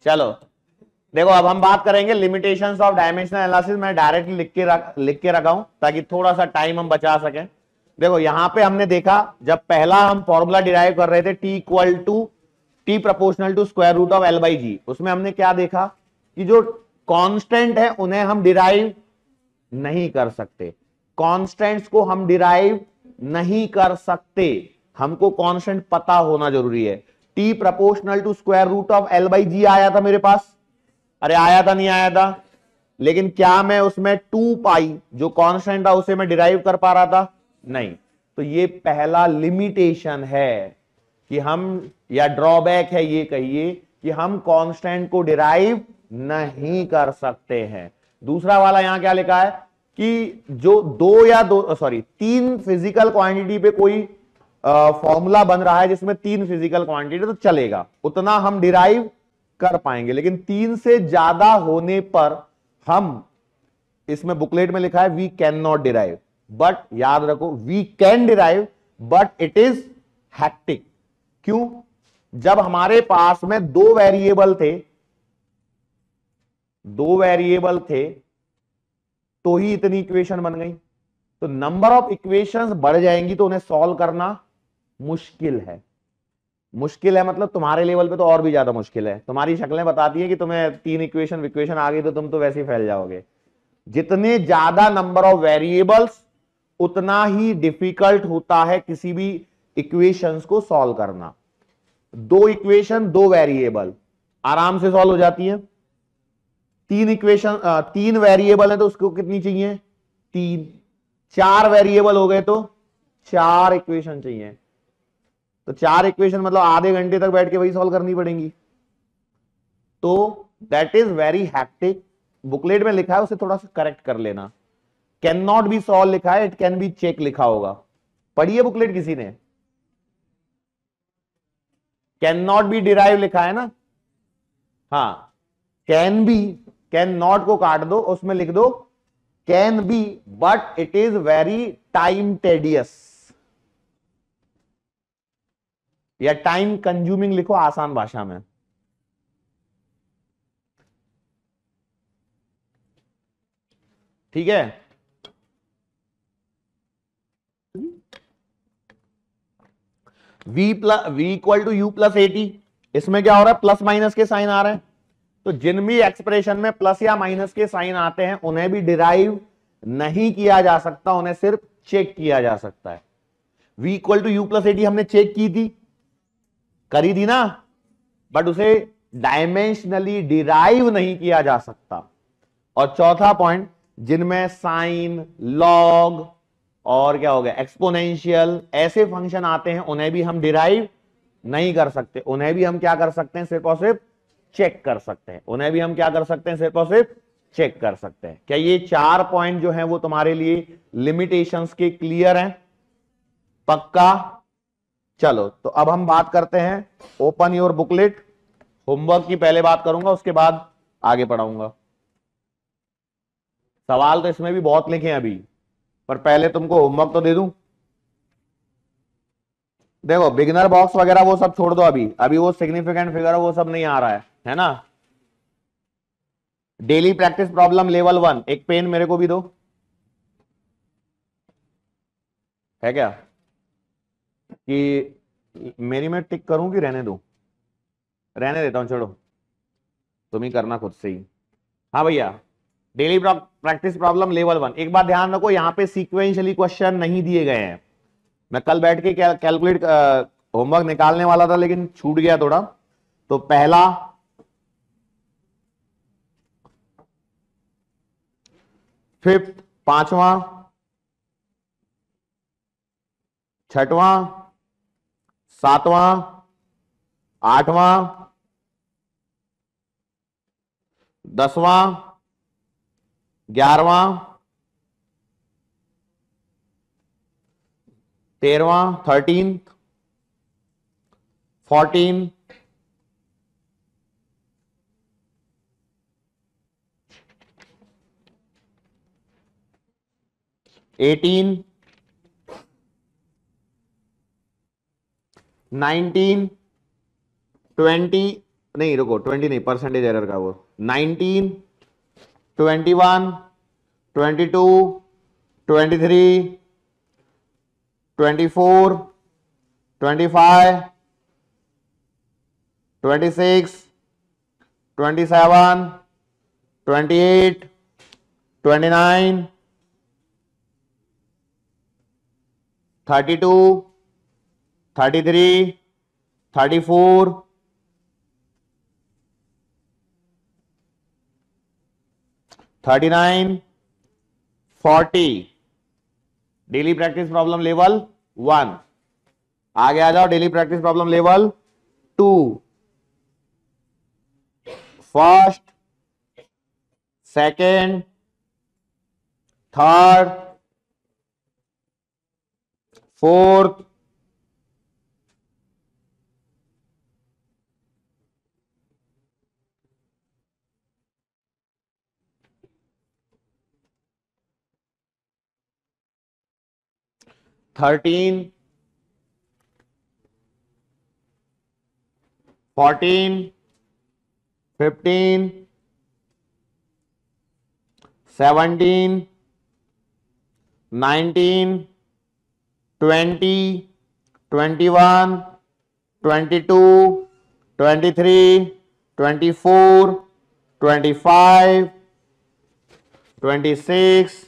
चलो देखो, अब हम बात करेंगे लिमिटेशंस ऑफ डायमेंशनल एनालिसिस। मैं डायरेक्टली लिख के रखा हूं ताकि थोड़ा सा टाइम हम बचा सकें। देखो यहां पे हमने देखा, जब पहला हम फॉर्मूला डिराइव कर रहे थे T equal to T proportional to square root of L by G, उसमें हमने क्या देखा कि जो कांस्टेंट है उन्हें हम डिराइव नहीं कर सकते। कांस्टेंट्स को हम डिराइव नहीं कर सकते, हमको कांस्टेंट पता होना जरूरी है। T proportional to square root of L by G आया था मेरे पास, अरे आया था नहीं आया था, लेकिन क्या मैं उसमें 2 पाई जो कांस्टेंट था उसे मैं डिराइव कर पा रहा था? नहीं। तो ये पहला लिमिटेशन है कि हम, या ड्रॉबैक है ये कहिए, कि हम कांस्टेंट को डिराइव नहीं कर सकते हैं। दूसरा वाला यहां क्या लिखा है कि जो तीन फिजिकल क्वांटिटी पे कोई फॉर्मूला बन रहा है जिसमें 3 फिजिकल क्वांटिटी, तो चलेगा, उतना हम डिराइव कर पाएंगे। लेकिन 3 से ज्यादा होने पर हम, इसमें बुकलेट में लिखा है we can not derive, but याद रखो we can derive but it is hectic. क्यों? जब हमारे पास में दो वेरिएबल थे तो ही इतनी इक्वेशन बन गई। तो नंबर ऑफ इक्वेशंस बढ़ जाएंगी तो उन्हें सॉल्व करना मुश्किल है। मुश्किल है मतलब तुम्हारे लेवल पे तो और भी ज्यादा मुश्किल है। तुम्हारी शक्लें बताती है कि तुम्हें 3 इक्वेशन आ गई तो तुम तो वैसे ही फैल जाओगे। जितने ज्यादा नंबर ऑफ वेरिएबल्स उतना ही डिफिकल्ट होता है किसी भी इक्वेशंस को सॉल्व करना। 2 इक्वेशन 2 वेरिएबल आराम से सॉल्व हो जाती है। 3 वेरिएबल है तो उसको कितनी चाहिए? 3। 4 वेरिएबल हो गए तो 4 इक्वेशन चाहिए। तो 4 इक्वेशन मतलब आधे घंटे तक बैठ के वही सॉल्व करनी पड़ेंगी। तो that is very hectic. Booklet में लिखा है उसे थोड़ा सा करेक्ट कर लेना। कैन नॉट बी सॉल्व लिखा है, इट कैन बी चेक लिखा होगा। पढ़िए बुकलेट किसी ने? कैन नॉट बी डिराइव लिखा है ना? हाँ, कैन बी, कैन नॉट को काट दो, उसमें लिख दो can be but it is very time tedious, या टाइम कंज्यूमिंग लिखो आसान भाषा में। ठीक है? V equal to u plus 80, इसमें क्या हो रहा है? प्लस माइनस के साइन आ रहे हैं। तो जिन भी एक्सप्रेशन में प्लस या माइनस के साइन आते हैं उन्हें भी डिराइव नहीं किया जा सकता, उन्हें सिर्फ चेक किया जा सकता है। v equal to u plus 80 हमने चेक की थी, करी थी ना, बट उसे डायमेंशनली डिराइव नहीं किया जा सकता। और चौथा पॉइंट, जिनमें साइन, लॉग और क्या हो गया एक्सपोनेंशियल ऐसे फंक्शन आते हैं उन्हें भी हम डिराइव नहीं कर सकते। उन्हें भी हम क्या कर सकते हैं? सिर्फ और सिर्फ चेक कर सकते हैं। उन्हें भी हम क्या कर सकते हैं? सिर्फ और सिर्फ चेक कर सकते हैं। क्या ये 4 पॉइंट जो हैं वो तुम्हारे लिए लिमिटेशंस के क्लियर हैं? पक्का? चलो तो अब हम बात करते हैं, ओपन योर बुकलेट। होमवर्क की पहले बात करूंगा, उसके बाद आगे पढ़ाऊंगा। सवाल तो इसमें भी बहुत लिखे हैं अभी, पर पहले तुमको होमवर्क तो दे दूं। देखो बिगिनर बॉक्स वगैरह वो सब छोड़ दो, अभी अभी वो सिग्निफिकेंट फिगर वो सब नहीं आ रहा है ना। डेली प्रैक्टिस प्रॉब्लम लेवल 1, एक पेन मेरे को भी दो, है क्या? कि मेरी मैं टिक करूं कि रहने दूं? रहने देता हूं, छोड़ो, तुम ही करना खुद से ही। हाँ भैया, डेली प्रैक्टिस प्रॉब्लम लेवल 1। एक बात ध्यान रखो, यहां पे सीक्वेंशियली क्वेश्चन नहीं दिए गए हैं। मैं कल बैठ के कैलकुलेट होमवर्क निकालने वाला था लेकिन छूट गया थोड़ा। तो पहला, फिफ्थ, पांचवा, छठवां, सातवां, आठवां, 10वां, 11वां, 13वां, 13, 14, 18, 19, 20, नहीं रुको, 20 नहीं, परसेंटेज एरर का वो 19, 21, 22, 23, 24, 25, 26, 27, 28, 29, 32, 33, 34, 39, 40। Daily practice problem level 1। आगे आ जाओ, daily practice problem level 2। First, second, third, fourth, thirteen, 14, 15, 17, 19, 20, 21, 22, 23, 24, 25, 26,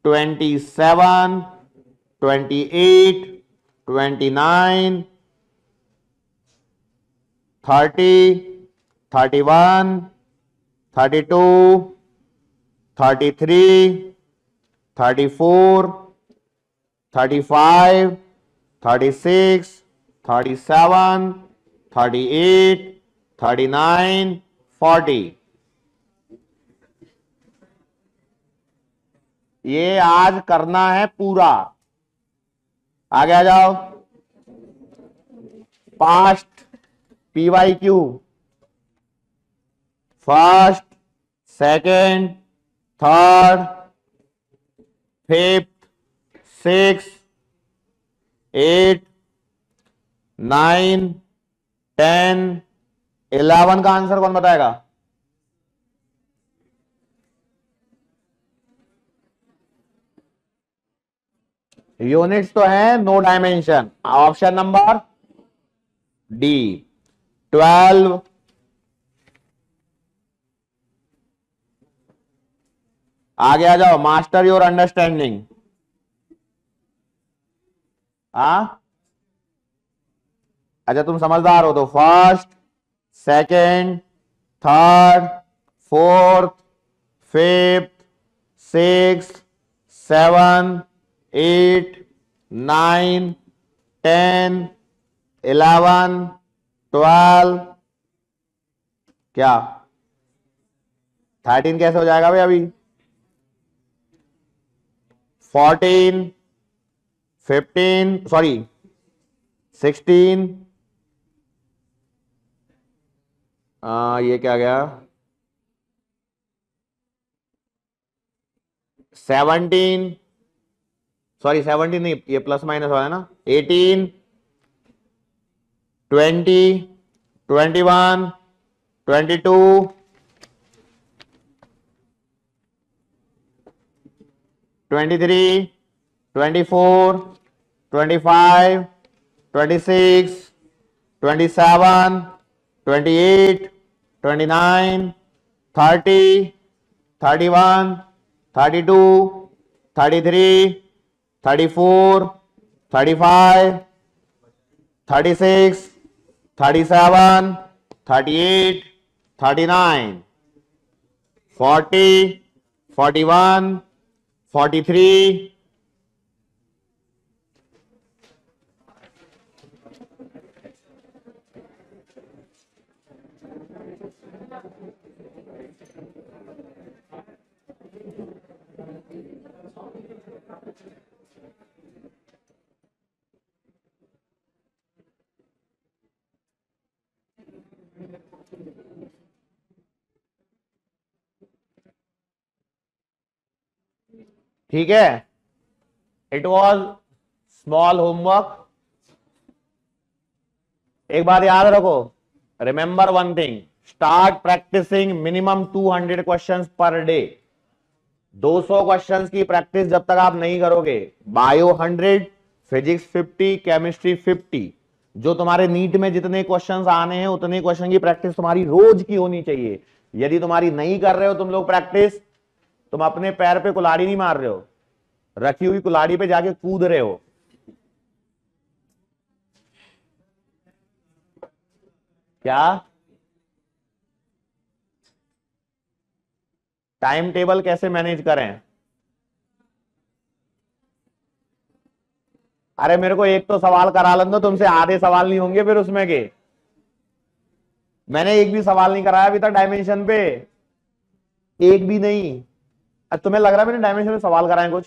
27, 28, 29, 30, 31, 32, 33, 34, 35, 36, 37, 38, 39, 40। ये आज करना है पूरा। आगे आ जाओ। Past PYQ, first, second, third, fifth, six, 8, 9, 10, 11 का आंसर कौन बताएगा? यूनिट्स तो है, no dimension. Option number D. 12, आगे आ जाओ। Master your understanding. अच्छा तुम समझदार हो तो first, second, third, fourth, fifth, six, 7, 8, 9, 10, 11, 12। क्या 13 कैसे हो जाएगा भाई? अभी 14, 15, सॉरी 16, ये क्या गया? 17, सॉरी 17 नहीं, ये प्लस माइनस वाला है ना। 18, 20, 21, 22, 23, 24, 25, 26, 27, 28, 29, 30, 31, 32, 33, 34, 35, 36, 37, 38, 39, 40, 41, 43, ठीक है। It was small homework. एक बात याद रखो, remember one thing, start practicing minimum 200 questions per day. 200 questions की प्रैक्टिस जब तक आप नहीं करोगे, बायो 100, फिजिक्स 50, केमिस्ट्री 50, जो तुम्हारे नीट में जितने क्वेश्चंस आने हैं उतने क्वेश्चन की प्रैक्टिस तुम्हारी रोज की होनी चाहिए। यदि तुम्हारी नहीं कर रहे हो तुम लोग प्रैक्टिस, तुम अपने पैर पे कुल्हाड़ी नहीं मार रहे हो, रखी हुई कुल्हाड़ी पे जाके कूद रहे हो। क्या टाइम टेबल कैसे मैनेज करें? अरे मेरे को एक तो सवाल करा लो, तुमसे आधे सवाल नहीं होंगे फिर उसमें के। मैंने एक भी सवाल नहीं कराया अभी तक डायमेंशन पे, एक भी नहीं। अब तुम्हें लग रहा है मैंने डायमेंशन पे सवाल कराए कुछ?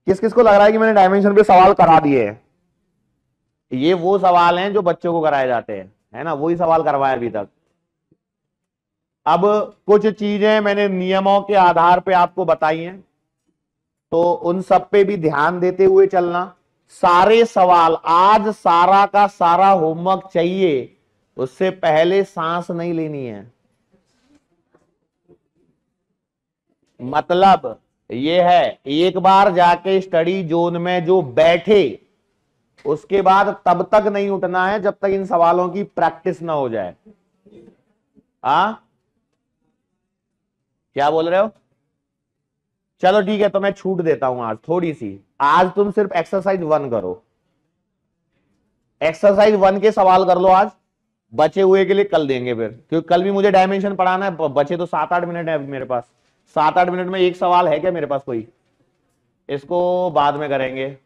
किस किस को लग रहा है कि मैंने डायमेंशन पे सवाल करा दिए हैं? ये वो सवाल हैं जो बच्चों को कराए जाते हैं, है ना, वही सवाल करवाए अभी तक। अब कुछ चीजें मैंने नियमों के आधार पे आपको बताई हैं, तो उन सब पे भी ध्यान देते हुए चलना। सारे सवाल आज सारा का सारा होमवर्क चाहिए, उससे पहले सांस नहीं लेनी है। मतलब ये है, एक बार जाके स्टडी जोन में जो बैठे, उसके बाद तब तक नहीं उठना है जब तक इन सवालों की प्रैक्टिस ना हो जाए। क्या बोल रहे हो? चलो ठीक है, तो मैं छूट देता हूं आज थोड़ी सी। आज तुम सिर्फ एक्सरसाइज 1 करो, एक्सरसाइज 1 के सवाल कर लो आज, बचे हुए के लिए कल देंगे फिर, क्योंकि कल भी मुझे डायमेंशन पढ़ाना है। बचे तो 7-8 मिनट है मेरे पास। 7-8 मिनट में एक सवाल है क्या मेरे पास कोई? इसको बाद में करेंगे।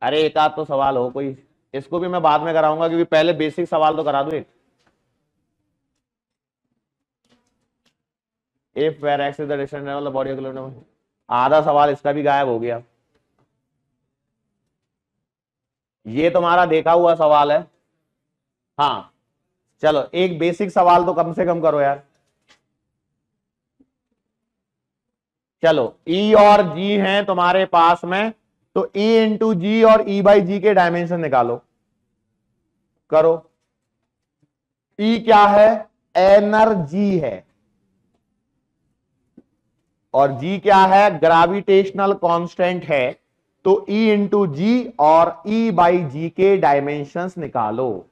अरे एक आध तो सवाल हो कोई, इसको भी मैं बाद में कराऊंगा, क्योंकि पहले बेसिक सवाल तो करा दो एक। If where x is the distance of the body of kilometer, आधा सवाल इसका भी गायब हो गया। ये तुम्हारा देखा हुआ सवाल है। हाँ चलो, एक बेसिक सवाल तो कम से कम करो यार। चलो E और G हैं तुम्हारे पास में, तो E इंटू जी और E बाई जी के डायमेंशन निकालो। करो। E क्या है? एनर्जी है, और G क्या है? ग्रेविटेशनल कांस्टेंट है। तो E इंटू जी और E बाई जी के डायमेंशंस निकालो।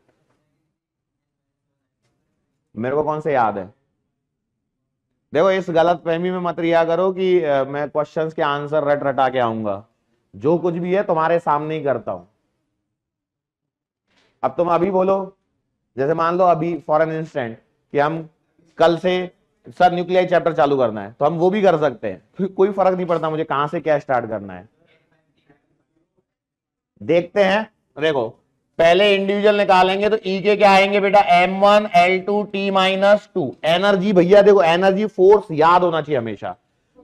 मेरे को कौन से याद है? देखो इस गलत फहमी में मत रिया करो कि मैं क्वेश्चंस के आंसर रट रटा के आऊंगा। जो कुछ भी है तुम्हारे सामने ही करता हूं। अब तुम अभी बोलो, जैसे मान लो अभी फॉर एन इंस्टेंट कि हम कल से सर न्यूक्लियर चैप्टर चालू करना है, तो हम वो भी कर सकते हैं, कोई फर्क नहीं पड़ता मुझे कहां से क्या स्टार्ट करना है। देखते हैं। देखो पहले इंडिविजुअल निकालेंगे, तो ई के क्या आएंगे बेटा? m1 l2 t minus 2। Energy भैया देखो, एनर्जी फोर्स याद होना चाहिए हमेशा।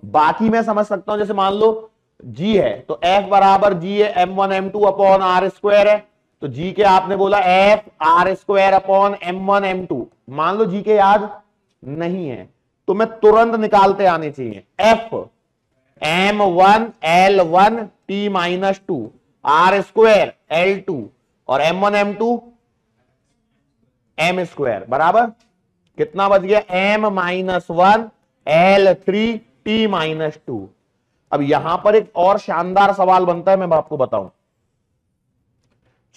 बाकी मैं समझ सकता हूं, जैसे मान लो जी है तो F बराबर जी है m1 m2 upon are square है, तो जी के आपने बोला F are square upon m1 m2। मान लो जी के याद नहीं है तो मैं तुरंत निकालते आने चाहिए। F m1 l1 t minus 2 r square l2 और m1 m2 m स्क्वायर बराबर कितना बच गया? m minus 1 l3 t minus 2। अब यहां पर एक और शानदार सवाल बनता है, मैं आपको बताऊं।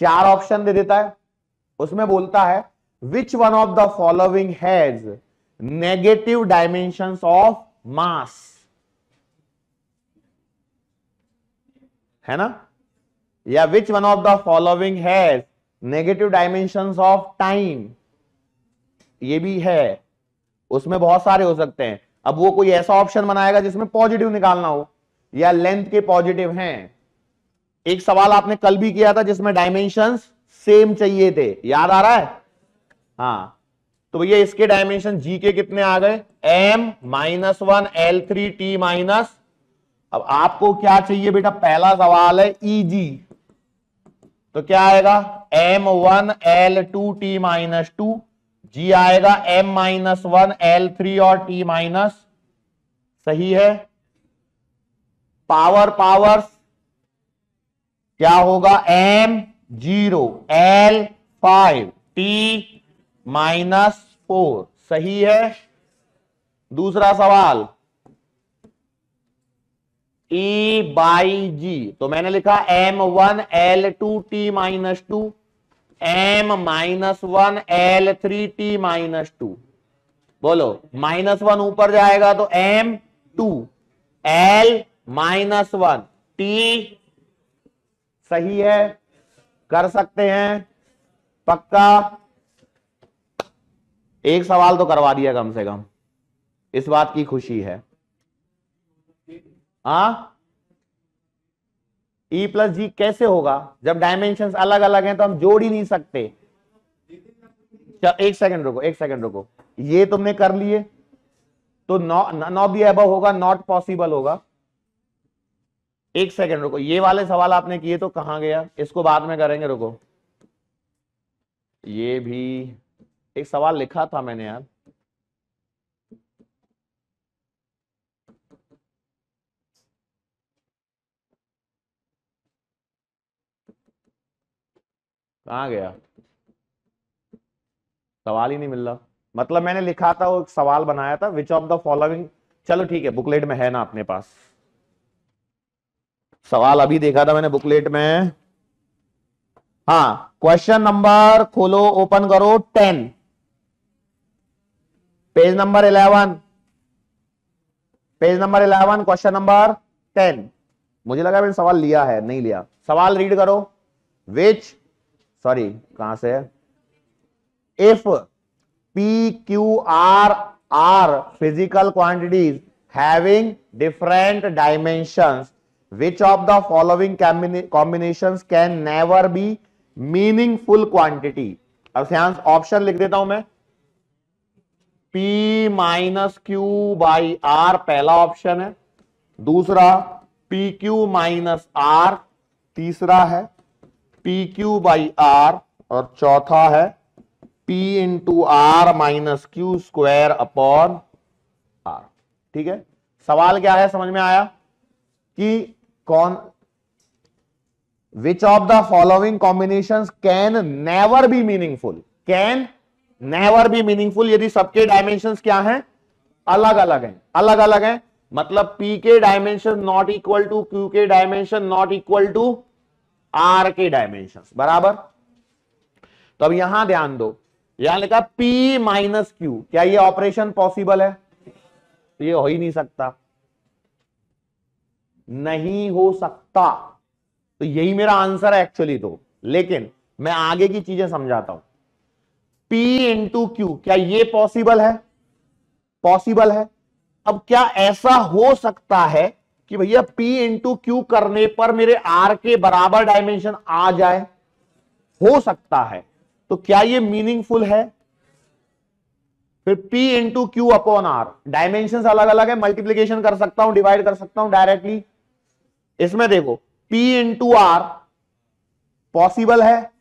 4 ऑप्शन दे देता है, उसमें बोलता है which one of the following has negative dimensions of mass, है ना, या which one of the following has negative dimensions of time, ये भी है। उसमें बहुत सारे हो सकते हैं। अब वो कोई ऐसा ऑप्शन बनाएगा जिसमें पॉजिटिव निकालना हो, या लेंथ के पॉजिटिव हैं। एक सवाल आपने कल भी किया था जिसमें डायमेंशंस सेम चाहिए थे, याद आ रहा है? हाँ, तो भैया इसके डायमेंशन जी के कितने आ गए? m minus 1 l3 t minus. अब आपको क्या चाहिए बेटा? पहला सवाल है Eg, तो क्या आएगा? m1 l2 t माइनस 2, जी आएगा m माइनस 1 l3 और t माइनस, सही है। पावर पावर्स क्या होगा? m0 l5 t-4 सही है। दूसरा सवाल E/G, तो मैंने लिखा M1L2T-2 M-1L3T-2। बोलो -1 ऊपर जाएगा तो M2 L-1 T सही है, कर सकते हैं पक्का। एक सवाल तो करवा दिया कम से कम, इस बात की खुशी है। E+G कैसे होगा जब डायमेंशंस अलग अलग हैं, तो हम जोड़ ही नहीं सकते। एक सेकंड रुको, ये तुमने कर लिए तो नॉट द अबव होगा, नॉट पॉसिबल होगा। एक सेकंड रुको, ये वाले सवाल आपने किए तो कहां गया, इसको बाद में करेंगे, रुको। ये भी एक सवाल लिखा था मैंने यार, कहां गया, सवाल ही नहीं मिल रहा। मतलब मैंने लिखा था, वो एक सवाल बनाया था, विच ऑफ द फॉलोइंग, चलो ठीक है, बुकलेट में है ना अपने पास सवाल, अभी देखा था मैंने बुकलेट में। हाँ, क्वेश्चन नंबर खोलो, ओपन करो 10, पेज नंबर 11, क्वेश्चन नंबर 10। मुझे लगा मैंने सवाल लिया है, नहीं लिया। सवाल रीड करो। कहां से है? If PQR are physical quantities having different dimensions, which of the following combinations can never be meaningful quantity? अब ध्यान, ऑप्शन लिख देता हूं मैं। P-Q/R पहला ऑप्शन है, दूसरा PQ-R, तीसरा है PQ/R, और चौथा है P×R-Q² ठीक है। सवाल क्या है, समझ में आया कि कौन, which of the following combinations can never be meaningful, यदि सबके डायमेंशंस क्या हैं, अलग अलग हैं, मतलब P के dimension not equal to Q के dimension, not equal to R के डायमेंशंस, बराबर। तो अब यहां ध्यान दो, यहां लिखा P-Q, क्या ये ऑपरेशन पॉसिबल है? तो ये हो ही नहीं सकता, तो यही मेरा आंसर है एक्चुअली तो, लेकिन मैं आगे की चीजें समझाता हूं। P×Q, क्या ये पॉसिबल है? पॉसिबल है। अब क्या ऐसा हो सकता है कि भैया P×Q करने पर मेरे R के बराबर डायमेंशन आ जाए? हो सकता है। तो क्या ये मीनिंगफुल है? फिर P×Q/R, डायमेंशंस अलग अलग है, मल्टीप्लीकेशन कर सकता हूं, डिवाइड कर सकता हूं डायरेक्टली। इसमें देखो P×R पॉसिबल है,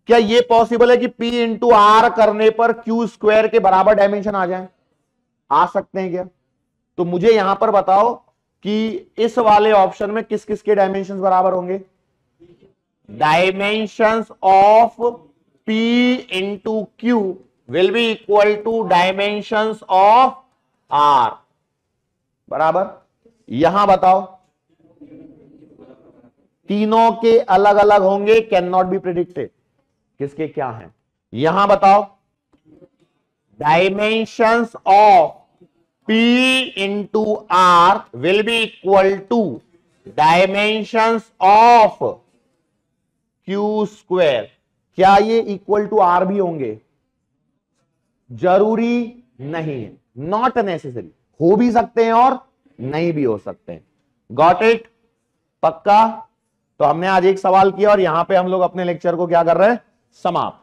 क्या ये पॉसिबल है कि P×R करने पर Q² के बराबर डायमेंशन आ जाए? आ सकते हैं क्या? तो मुझे यहां पर बताओ कि इस वाले ऑप्शन में किस किस के डायमेंशंस बराबर होंगे? Dimensions of P×Q will be equal to dimensions of R, बराबर। यहां बताओ, तीनों के अलग अलग होंगे, कैन नॉट बी प्रिडिक्टेड, किसके क्या हैं? यहां बताओ, dimensions of P×R will be equal to dimensions of Q², क्या ये इक्वल टू R भी होंगे? जरूरी नहीं है, नॉट नेसेसरी, हो भी सकते हैं और नहीं भी हो सकते हैं। Got it? पक्का? तो हमने आज एक सवाल किया और यहां पे हम लोग अपने लेक्चर को क्या कर रहे हैं, समाप्त।